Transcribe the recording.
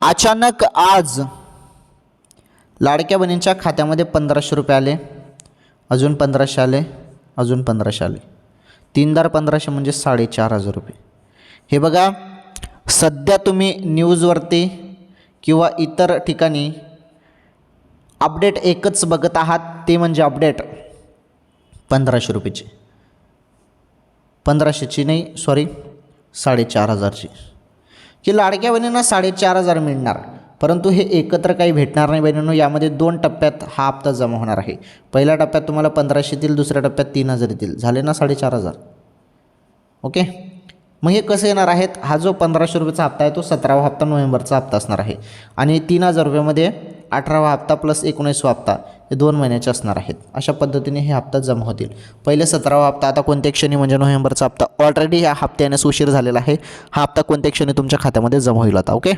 अचानक आज लाडक्या बहिणींच्या खात्यामध्ये 1500 रुपये आले, अजून 1500 आले, अजून 1500 आले, 3,1500 म्हणजे 4,500 रुपये. हे बघा, सध्या तुम्ही न्यूजवरती किंवा इतर ठिकाणी अपडेट एकच बघत आहात, ते म्हणजे अपडेट 1500 रुपयेची, 1500ची नाही, सॉरी 4,500ची, की लाडक्या बहिणींना 4,500 मिळणार. परंतु हे एकत्र काही भेटणार नाही बहिणींनो. यामध्ये 2 टप्प्यात हा हप्ता जमा होणार आहे. पहिल्या टप्प्यात तुम्हाला 1500 येतील, दुसऱ्या टप्प्यात 3,000 येतील. झाले ना 4,500. ओके. मग हे कसं येणार आहेत? हा जो 1500 रुपयेचा हप्ता आहे तो 17वा हप्ता नोव्हेंबरचा हप्ता असणार आहे. आणि 3,000 रुपयामध्ये 18वा हप्ता प्लस 19वा हप्ता हे 2 महिन्याचे असणार आहेत. अशा पद्धतीने हे हप्ता जमा होतील. पहिले 17वा हप्ता आता कोणत्या क्षणी म्हणजे नोव्हेंबरचा हप्ता ऑलरेडी ह्या हप्त्यानेच उशीर झालेला आहे. हा हप्ता कोणत्या क्षणी तुमच्या खात्यामध्ये जमा होईल आता. ओके.